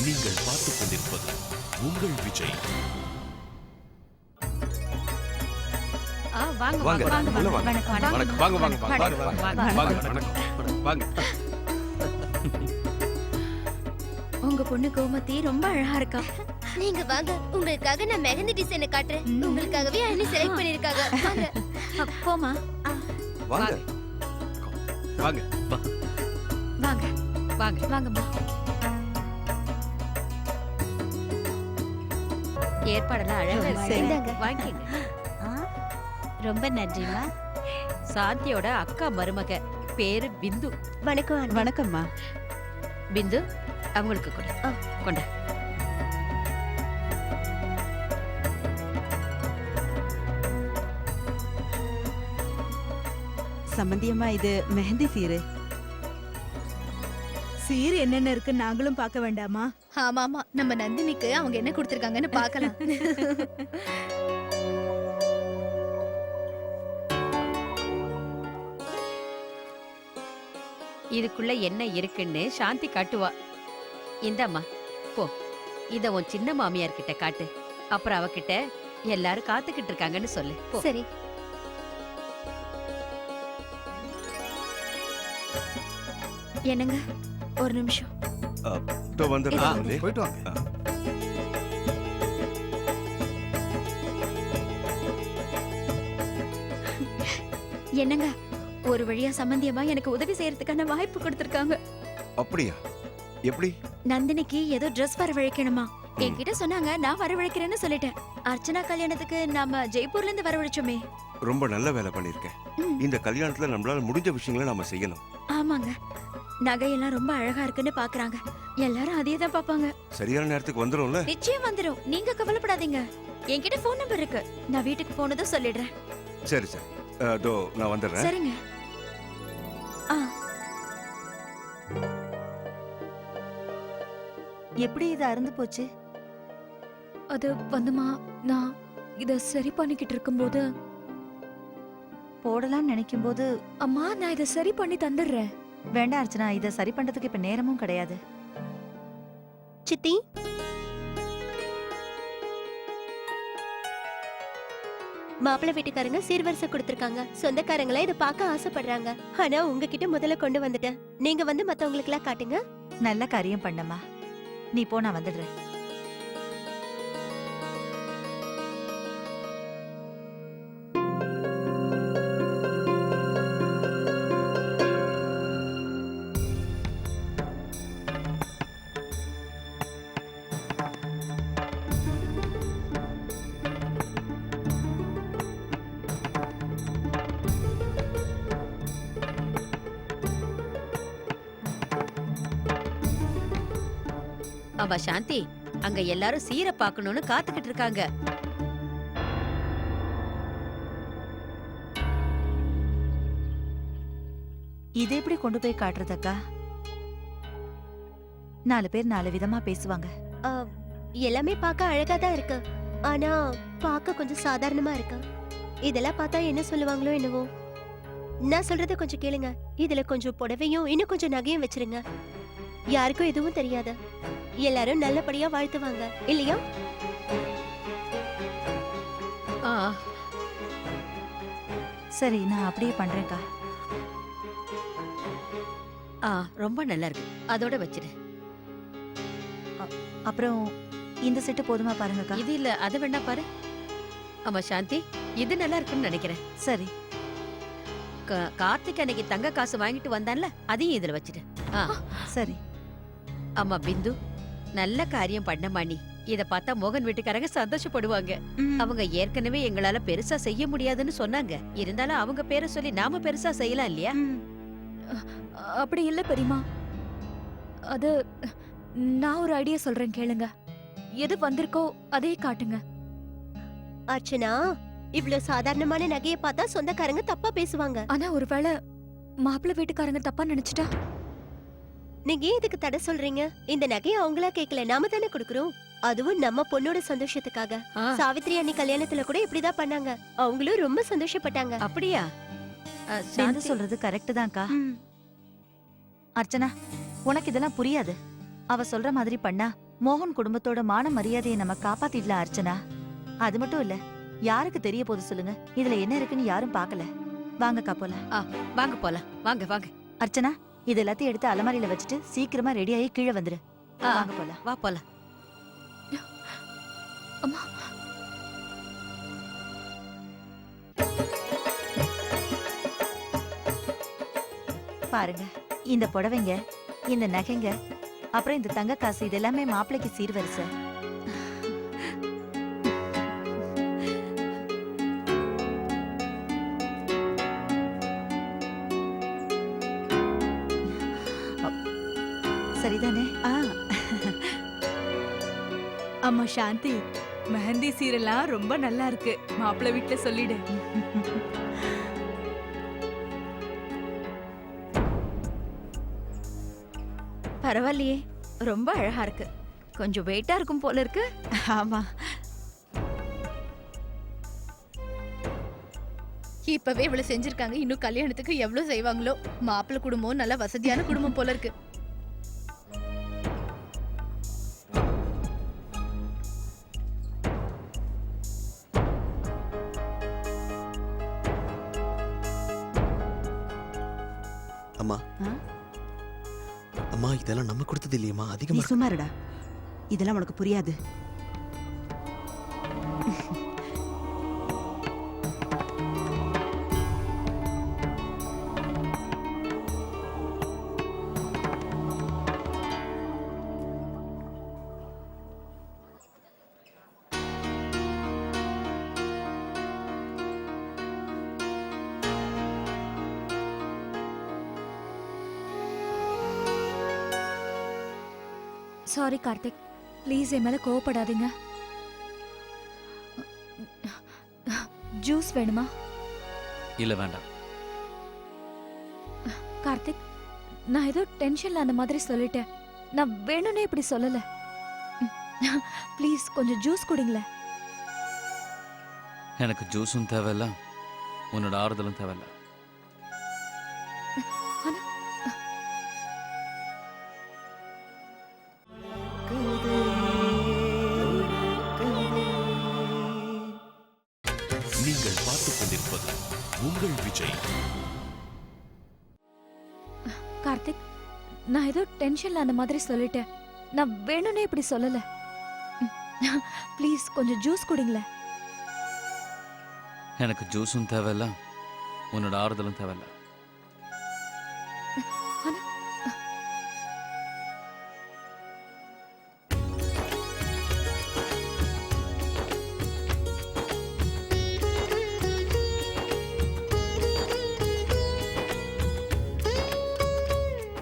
நீங்கள் பார்த்துக் கொண்டிருப்பது உங்கள் விஜய். வாங்க வாங்க, வாங்க உள்ள வாங்க வாங்க. வணக்கம் வணக்கம். வாங்க வாங்க வாங்க வாங்க வணக்கம் வாங்க. உங்க பொண்ணு கோமதி ரொம்ப அழகா இருக்கா. நீங்க வாங்க, உங்களுக்காக நான் மெஹந்தி டிசைனை காட்டுறேன். உங்களுக்காகவே அண்ணி செலக்ட் பண்ணிருக்காங்க. வாங்க. போமா வாங்க வாங்க வாங்க வாங்க வாங்கம்மா. ஏற்பாடெல்லாம் அழகா இருக்கு. இந்தாங்க. வாங்கிக்கங்க. ரொம்ப நன்றிமா. சாந்தியோட அக்கா மருமக பேரு பிந்து. வணக்கம் அண்ணி. வணக்கம்மா. பிந்து அவங்களுக்கு கொடு. கொண்ட. சம்பந்தியம்மா, இது மெஹந்தி சீரு. சீர் என்னென்ன இருக்கு நாங்களும் பார்க்க வேண்டாமா? ஆமா ஆமா, நம்ம நந்தினிக்கு அவங்க என்ன கொடுத்திருக்காங்கன்னு பார்க்கலாம். இதுக்குள்ள என்ன இருக்குன்னு சாந்தி காட்டுவா. இந்தாம்மா போ, இத உன் சின்ன மாமியார் கிட்ட காட்டு. அப்புறம் அவகிட்ட எல்லாரும் காத்துக்கிட்டு இருக்காங்கன்னு சொல்லு. போ. சரி. என்னங்க ஒரு நிமிஷம். வந்துடுறேன். போயிட்டு வாங்க. என்னங்க ஒரு வழியா சம்பந்தியமா எனக்கு உதவி செய்யறதுக்கான வாய்ப்பு கொடுத்திருக்காங்க. அப்படியா? எப்படி? நந்தினிக்கு ஏதோ Dress வரவழைக்கணுமா. என்கிட்ட சொன்னாங்க, நான் வரவழைக்கிறேன்னு சொல்லிட்டேன். அர்ச்சனா கல்யாணத்துக்கு நாம ஜெய்ப்பூர்ல இருந்து வரவழைச்சோமே. ரொம்ப நல்ல வேலை பண்ணிருக்கேன். இந்த கல்யாணத்துல நம்மளால முடிஞ்ச விஷயங்களை நாம செய்யணும். ஆமாங்க, நகையெல்லாம் ரொம்ப அழகா இருக்குன்னு பாக்குறாங்க. எல்லாரும் அதே தான் பாப்பாங்க. சரியான நேரத்துக்கு வந்துரும்ல? நிச்சயம் வந்துரும், நீங்க கவலைப்படாதீங்க. என்கிட்ட போன் நம்பர் இருக்கு, நான் வீட்டுக்கு போனதும் சொல்லிடுறேன். சரி சரி, அதோ நான் வந்துடுறேன். சரிங்க. எப்படி இது அறுந்து போச்சு? அது வந்துமா, நான் இத சரி பண்ணிக்கிட்டு இருக்கும்போது போடலாம்னு நினைக்கும் போது, அம்மா நான் இத சரி பண்ணி தந்துடுறேன். வேண்டாம் அர்ச்சனா, இத சரி பண்றதுக்கு இப்ப நேரமும் கிடையாது. சித்தி, மாப்பிள்ளை வீட்டுக்காரங்க சீர்வரிசை கொடுத்திருக்காங்க. சொந்தக்காரங்களா இத பார்க்க ஆசைப்படுறாங்க. ஆனா உங்ககிட்ட முதல்ல கொண்டு வந்துட்டேன். நீங்க வந்து மத்தவங்களுக்கு எல்லாம் காட்டுங்க. நல்ல காரியம் பண்ணம்மா. நீ போ, நான் வந்துடுறேன். ஆமா சாந்தி, அங்க எல்லாரும் சீரை பார்க்கணும்னு காத்துக்கிட்டு இருக்காங்க. இதை எப்படி கொண்டு போய் காட்டுறதக்கா? 4 பேர் 4 விதமா பேசுவாங்க. எல்லாமே பார்க்க அழகா தான் இருக்கு. ஆனா பார்க்க கொஞ்சம் சாதாரணமா இருக்கு. இதெல்லாம் பார்த்தா என்ன சொல்லுவாங்களோ என்னவோ. நான் சொல்றத கொஞ்சம் கேளுங்க. இதுல கொஞ்சம் புடவையும் இன்னும் கொஞ்சம் நகையும் வச்சிருங்க. யாருக்கும் எதுவும் தெரியாது. எல்லாரும் நல்லபடியா வாழ்த்துவாங்க இல்லையா? சரி, நான் அப்படியே பண்றேன்க்கா. ரொம்ப நல்லா இருக்கு, அதோட வச்சிரு. அப்புறம் இந்த செட்டு போதுமா பாருங்கக்கா? இது இல்ல, அதை வேணா பாரு. ஆமா சாந்தி, இது நல்லா இருக்குன்னு நினைக்கிறேன். சரி. கார்த்திக் அன்னைக்கு தங்க காசு வாங்கிட்டு வந்தான்ல, அதையும் இதுல வச்சிரு. சரி. ஆமா பிந்து, நல்ல காரியம் பண்ணமா நீ. இத பார்த்தா மோகன் வீட்டுக்காரங்க சந்தோஷப்படுவாங்க. அவங்க ஏற்கனவே எங்களால பெருசா செய்ய முடியாதுன்னு சொன்னாங்க. இருந்தாலும் அவங்க பேரை சொல்லி நாம பெருசா செய்யலாம் இல்லையா? அப்படி இல்ல பெரியமா. அது நான் ஒரு ஐடியா சொல்றேன், கேளுங்க. எது வந்திருக்கோ அதே காட்டுங்க. அர்ச்சனா, இவ்வளவு சாதாரணமான நகையை பார்த்தா சொந்தக்காரங்க தப்பா பேசுவாங்க. ஆனா ஒருவேளை மாப்பிள்ளை வீட்டுக்காரங்க தப்பா நினைச்சிட்டா? நீங்க ஏன் இதுக்கு தடை சொல்றீங்க? இந்த நகையை அவங்களா கேட்கல, நாம தானே கொடுக்கறோம். அதுவும் நம்ம பொண்ணோட சந்தோஷத்துக்காக. சாவித்ரி அண்ணி கல்யாணத்துல கூட இப்படிதான் பண்ணாங்க. அவங்களும் ரொம்ப சந்தோஷப்பட்டாங்க. அப்படியா? சாந்தி சொல்றது கரெக்ட் தான்க்கா. அர்ச்சனா, உனக்கு இதெல்லாம் புரியாது. அவ சொல்ற மாதிரி பண்ணா மோகன் குடும்பத்தோட மான மரியாதையை நம்ம காப்பாத்திடலாம் அர்ச்சனா. அது மட்டும் இல்ல, யாருக்கு தெரிய போகுது சொல்லுங்க? இதுல என்ன இருக்குன்னு யாரும் பார்க்கல. வாங்கக்கா போலாம். வாங்க போலாம், வாங்க வாங்க. அர்ச்சனா, இது எல்லாத்தையும் எடுத்து அலமாரியில வச்சுட்டு சீக்கிரமா ரெடி ஆகி கீழே வந்துரு. வாங்க போலாம். வா போலாம். அம்மா. பாருங்க, இந்த புடவைங்க, இந்த நகைங்க, அப்புறம் இந்த தங்க காசு, இது எல்லாமே மாப்பிள்ளைக்கு சீர்வரிசை. சரிதானே? அம்மா சாந்தி, மெஹந்தி சீரெல்லாம் ரொம்ப நல்லா இருக்கு. மாப்பிள்ளை வீட்ல சொல்லிடு. பரவாயில்லையே, ரொம்ப அழகா இருக்கு. கொஞ்சம் வெயிட்டா இருக்கும் போல இருக்கு. ஆமா. இப்பவே இவ்வளவு செஞ்சிருக்காங்க, இன்னும் கல்யாணத்துக்கு எவ்வளவு செய்வாங்களோ. மாப்பிள்ளை குடும்பம் நல்ல வசதியான குடும்பம் போல இருக்கு. அம்மா ஆ? அம்மா, இதெல்லாம் நம்ம கொடுத்தது இல்லையம்மா, நீ அதிகமா சும்மா இருடா. இதெல்லாம் உனக்கு புரியாது. சாரி கார்த்திக், ப்ளீஸ் என் மேல கோவப்படாதீங்க. ஜூஸ் வேணுமா? இல்ல வேண்டாம். கார்த்திக், நான் ஏதோ டென்ஷன்ல அந்த மாதிரி சொல்லிட்டேன். நான் வேணும்னே இப்படி சொல்லல. ப்ளீஸ் கொஞ்சம் ஜூஸ் குடிங்களேன். எனக்கு ஜூஸும் தேவையில்ல, உன்னோட ஆறுதலும் தேவையில்ல. நீங்கள் பார்த்துக் கொண்டிருப்பது உங்கள் விஜய். கார்த்திக், நான் ஏதோ டென்ஷன்ல அந்த மாதிரி சொல்லிட்டேன். நான் வேணும்னே இப்படி சொல்லல. ப்ளீஸ் கொஞ்சம் ஜூஸ் குடிங்களேன். எனக்கு ஜூஸும் தேவையில்ல, உன்னோட ஆறுதலும் தேவையில்ல.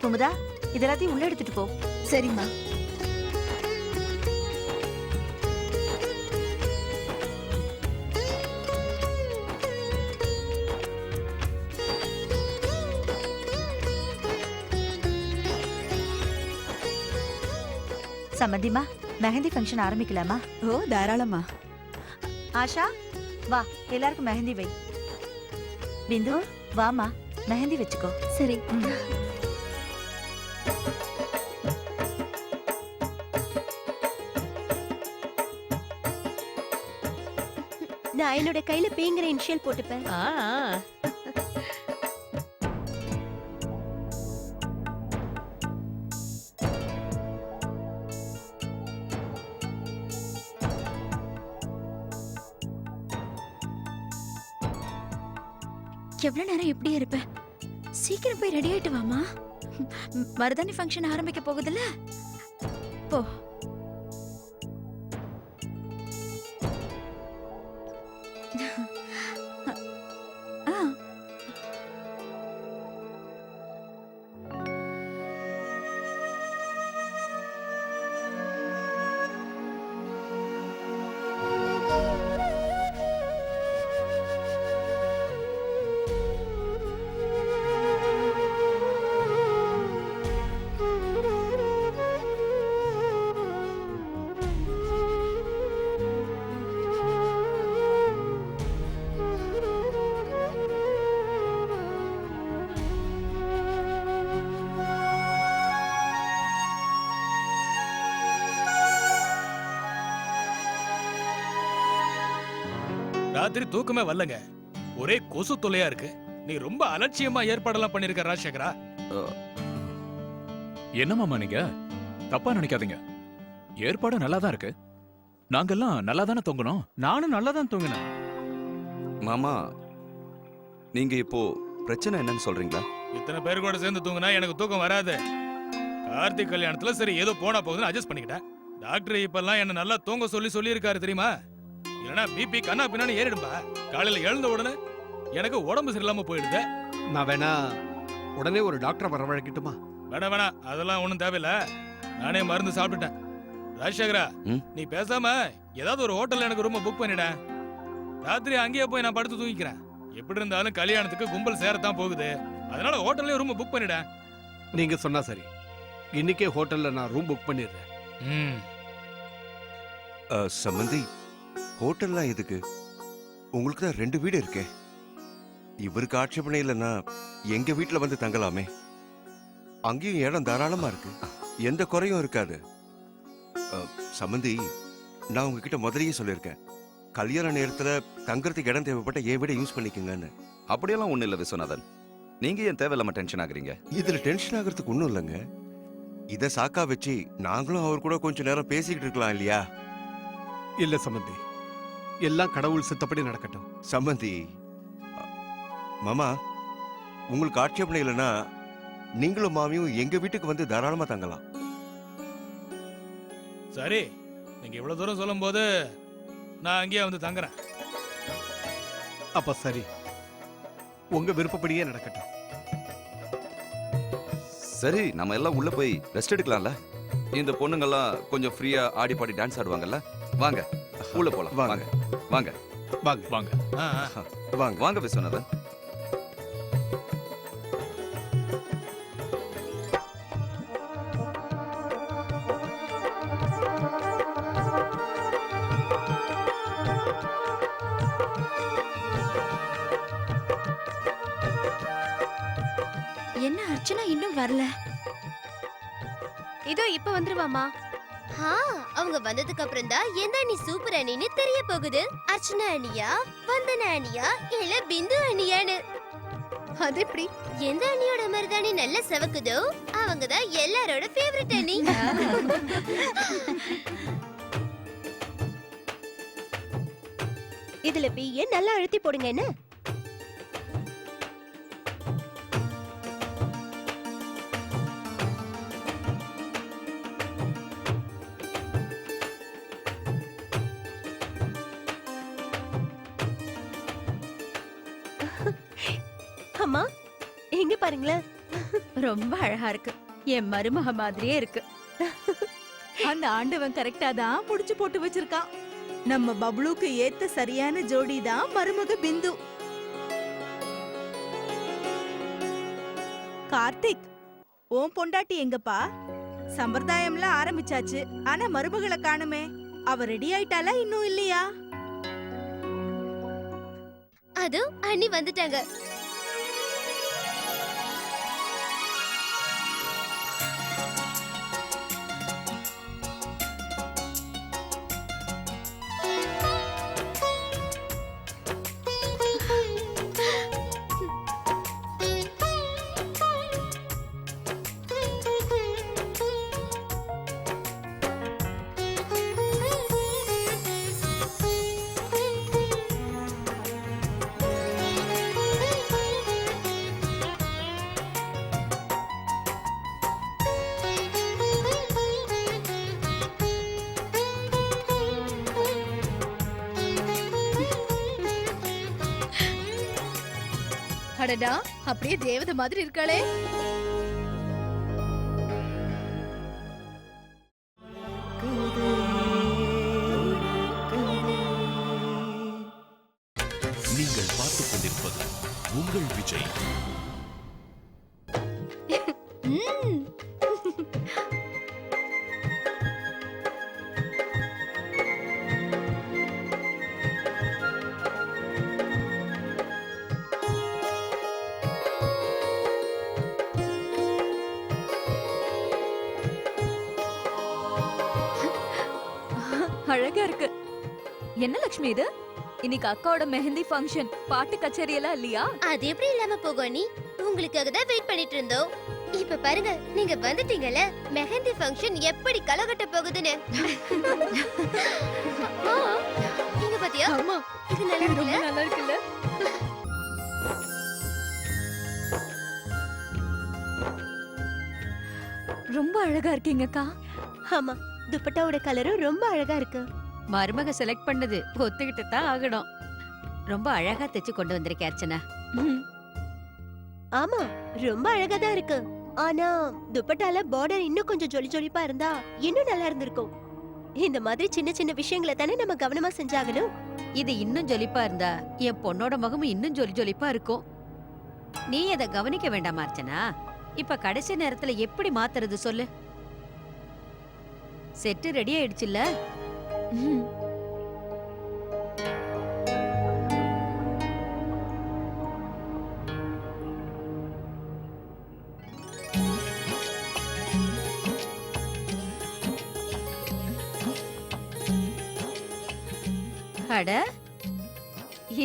குமுதா, இது எல்லாத்தையும் உள்ள எடுத்துட்டு போ. சரிம்மா. சம்மந்திமா, மெஹந்தி ஃபங்க்ஷன் ஆரம்பிக்கலாமா? ஓ, தாராளமா. ஆஷா, வா, எல்லாருக்கும் மெஹந்தி வை. பிந்து, வாமா, மெஹந்தி வச்சுக்கோ. சரி. நான் என்னோட கையில பேங்கிற இனிஷியல் போட்டுப்பேன். ஆ எவ்வளவு நேரம் இப்படியே இருப்ப? சீக்கிரம் போய் ரெடி ஆயிட்டு வாமா. மருதாணி ஃபங்க்ஷன் ஆரம்பிக்க போகுதுல்ல, போ. ஆ. ராத்திரி தூக்கமே வரலங்க. ஒரே கொசு தொல்லையா இருக்கு. நீ ரொம்ப அலட்சியமா ஏற்பாடெல்லாம் பண்ணிருக்க ராஜசேகரா. என்ன மாமா நீங்க தப்பா நினைக்காதீங்க. ஏற்பாடு நல்லா தான் இருக்கு. நாங்கெல்லாம் நல்லா தானே தொங்கணும். நானும் நல்லா தான் தூங்கினேன். மாமா நீங்க இப்போ பிரச்சனை என்னன்னு சொல்றீங்களா? இத்தனை பேர் கூட சேர்ந்து தூங்கினா எனக்கு தூக்கம் வராது. கார்த்திக் கல்யாணத்துல சரி ஏதோ போனா போகுதுன்னு அட்ஜஸ்ட் பண்ணிக்கிட்டேன். டாக்டர் இப்பெல்லாம் என்ன நல்லா தூங்க சொல்லி இருக்காரு தெரியுமா? இல்லனா பிபி கண்ணா பின்னான்னு ஏறிடும்பா. காலையில எழுந்த உடனே எனக்கு உடம்பு சரியில்லாம போயிடுது. நான் வேணா உடனே ஒரு டாக்டரை வரவழைக்கட்டுமா? வேணா அதெல்லாம் ஒண்ணும் தேவையில்ல. நானே மருந்து சாப்பிட்டுட்டேன். ராஜசேகரா, நீ பேசாம ஏதாவது ஒரு ஹோட்டல்ல எனக்கு ரூம் புக் பண்ணிட. ராத்திரி அங்கேயே போய் நான் படுத்து தூங்கிக்கிறேன். எப்படி இருந்தாலும் கல்யாணத்துக்கு கும்பல் சேரத்தான் போகுது. அதனால ஹோட்டல்லே ரூம் புக் பண்ணிட. நீங்க சொன்னா சரி. இன்னைக்கே ஹோட்டல்ல நான் ரூம் புக் பண்ணிடுறேன். சம்பந்தி, ஹோட்டல்லாம் எதுக்கு? உங்களுக்கு தான் 2 வீடு இருக்கே. இவருக்கு ஆட்சேபனை இல்லைன்னா எங்க வீட்டுல வந்து தங்கலாமே. அங்கேயும் இடம் தாராளமா இருக்கு. எந்த குறையும் இருக்காது. சம்பந்தி, நான் உங்ககிட்ட முதலையே சொல்லியிருக்கேன். கல்யாண நேரத்துல தங்கறதுக்கு இடம் தேவைப்பட்ட என் வீட யூஸ் பண்ணிக்கங்கன்னு. அப்படியெல்லாம் ஒண்ணு இல்ல விஸ்வநாதன். நீங்க ஏன் தேவையில்லாம டென்ஷன் ஆகுறீங்க? இதுல டென்ஷன் ஆகிறதுக்கு ஒண்ணும் இல்லைங்க. இத சாக்கா வச்சு நாங்களும் அவர் கூட கொஞ்ச நேரம் பேசிக்கிட்டு இருக்கலாம் இல்லையா? இல்ல சம்பந்தி, எல்லாம் கடவுள் சித்தப்படி நடக்கட்டும். சம்பந்தி மாமா, உங்களுக்கு ஆட்சேபனை இல்லைன்னா நீங்களும் மாமியும் எங்க வீட்டுக்கு வந்து தாராளமா தங்கலாம். சரி, நீங்க இவ்வளவு தூரம் சொல்லும் போது நான் அங்கேயே வந்து தங்குறேன். அப்ப சரி, உங்க விருப்பப்படியே நடக்கட்டும். சரி, நம்ம எல்லாம் உள்ள போய் ரெஸ்ட் எடுக்கலாம்ல? இந்த பொண்ணுங்கெல்லாம் கொஞ்சம் ஃப்ரீயா ஆடி பாடி டான்ஸ் ஆடுவாங்கல்ல? வாங்க உள்ள போலாம். வாங்க வாங்க வாங்க வாங்க வாங்க வாங்க விஸ்வநாதன். என்ன அர்ச்சனா இன்னும் வரல? இதோ இப்ப வந்துருவாமா. அவங்க வந்ததுக்கு அப்புறம் தான் எந்த அணி சூப்பர் அணின்னு தெரிய போகுது. அர்ச்சனா அணியா, வந்தனா அணியா, இல்ல பிந்து அணியான்னு. அது எப்படி? எந்த அணியோட மருதாணி நல்ல செவக்குதோ அவங்க தான் எல்லாரோட ஃபேவரட் அணி. இதுல பிஏ நல்லா அழுத்தி போடுங்க. என்ன அம்மா, எங்க பாருங்களேன். ரொம்ப அழகா இருக்கு. என் மருமக மாதிரியே இருக்கு. அந்த ஆண்டவன் கரெக்டா தான் புடிச்சு போட்டு வச்சிருக்கான். நம்ம பப்ளுக்கு ஏத்த சரியான ஜோடி தான் மருமக பிந்து. கார்த்திக், ஓம் பொண்டாட்டி எங்கப்பா? சம்பிரதாயம்லாம் ஆரம்பிச்சாச்சு, ஆனா மருமகளை காணுமே. அவ ரெடி ஆயிட்டாளா இன்னும் இல்லையா? அது அண்ணி வந்துட்டாங்க. அடடா, அப்படியே தேவதை மாதிரி இருக்காளே. நீங்கள் பார்த்துக் கொண்டிருப்பது உங்கள் விஜய். அழகா இருக்கு. என்ன லட்சுமி இது? இன்னைக்கு அக்காவோட மெஹந்தி ஃபங்க்ஷன், பாட்டு கச்சேரி எல்லாம் இல்லையா? அது எப்படி இல்லாம போகும் நீ? உங்களுக்காக தான் வெயிட் பண்ணிட்டு இருந்தோம். இப்ப பாருங்க, நீங்க வந்துட்டீங்கல, மெஹந்தி ஃபங்க்ஷன் எப்படி கலகட்ட போகுதுன்னு. நீங்க பாத்தியா? ஆமா, இது நல்லா ரொம்ப இருக்குல்ல? நல்லா இருக்குல்ல? ரொம்ப அழகா இருக்கீங்க அக்கா. ஆமா, துப்பட்டாவோட கலரும் ரொம்ப அழகா இருக்கு. மருமக செலக்ட் பண்ணது ஒத்துக்கிட்டு தான் ஆகணும். ரொம்ப அழகா தைச்சு கொண்டு வந்திருக்கேன் அர்ச்சனா. ஆமா, ரொம்ப அழகா தான் இருக்கு. ஆனா துப்பட்டால பார்டர் இன்னும் கொஞ்சம் ஜொலி ஜொலிப்பா இருந்தா இன்னும் நல்லா இருந்திருக்கும். இந்த மாதிரி சின்ன சின்ன விஷயங்களை தானே நம்ம கவனமா செஞ்சாகணும். இது இன்னும் ஜொலிப்பா இருந்தா என் பொண்ணோட முகமும் இன்னும் ஜொலி ஜொலிப்பா இருக்கும். நீ அதை கவனிக்க வேண்டாமா அர்ச்சனா? இப்ப கடைசி நேரத்துல எப்படி மாத்துறது சொல்லு? செட்டு ரெடி ஆயிடுச்சுல்ல? அட,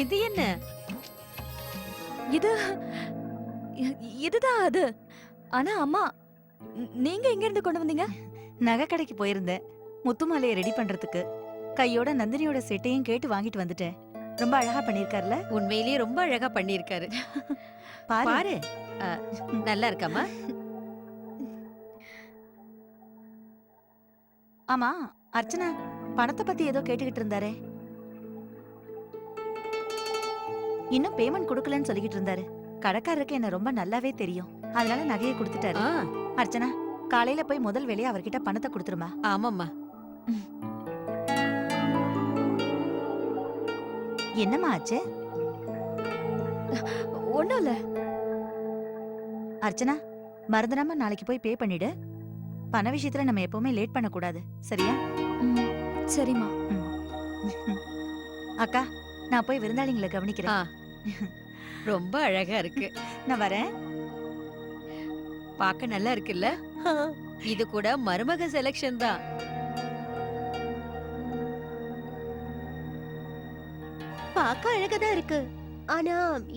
இது என்ன? இது இதுதான் அது. ஆனா அம்மா, நீங்க எங்க இருந்து கொண்டு வந்தீங்க? நகை கடைக்கு போயிருந்தேன், முத்துமாலையை ரெடி பண்றதுக்கு. கையோட நந்தினியோட செட்டையும் கேட்டு வாங்கிட்டு வந்துட்டேன். ரொம்ப அழகா பண்ணிருக்காருல? உண்மையிலேயே ரொம்ப அழகா பண்ணிருக்காரு. பாரு. பாரு, நல்லா இருக்காமா? ஆமா, அர்ச்சனா பணத்தை பத்தி ஏதோ கேட்டுக்கிட்டு இருந்தாரே, இன்னும் பேமெண்ட் கொடுக்கலன்னு சொல்லிக்கிட்டு இருந்தாரு. கடைக்காரருக்கு என்ன ரொம்ப நல்லாவே தெரியும், அதனால நகையை கொடுத்துட்டாரு. ஆ, அர்ச்சனா, காலையில போய் முதல் வேலையா அவர்கிட்ட பணத்தை கொடுத்துருமா. ஆமாம்மா. என்னம்மா ஆச்சு? ஒண்ணும் இல்ல. அர்ச்சனா, மறந்துடாம நாளைக்கு போய் பே பண்ணிடு. பண விஷயத்துல நம்ம எப்பவுமே லேட் பண்ண கூடாது, சரியா? சரிம்மா. அக்கா, நான் போய் விருந்தாளிங்களை ஆ, கவனிக்கிறேன். ரொம்ப அழகா இருக்கு. நான் வரேன். பார்க்க நல்லா இருக்குல்ல? இது கூட மருமக செலக்ஷன் தான். பார்க்க அழகா தான் இருக்கு. ஆனா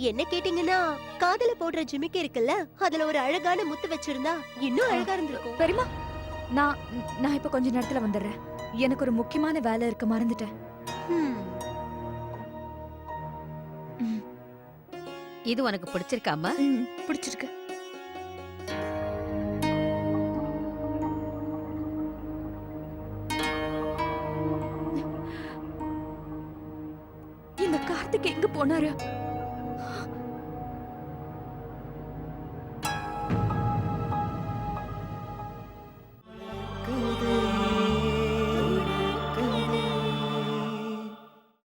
என்ன கேட்டீங்கன்னா, காதுல போடுற ஜிமிக்கி இருக்குல்ல, அதுல ஒரு அழகான முத்து வச்சிருந்தா இன்னும் அழகா இருந்திருக்கும். பெரியம்மா, நான் இப்ப கொஞ்ச நேரத்துல வந்துடுறேன். எனக்கு ஒரு முக்கியமான வேலை இருக்கு, மறந்துட்டேன். ம். இது உனக்கு பிடிச்சிருக்காமா? பிடிச்சிருக்கு. இந்த கார்த்திக் எங்க போனாரு?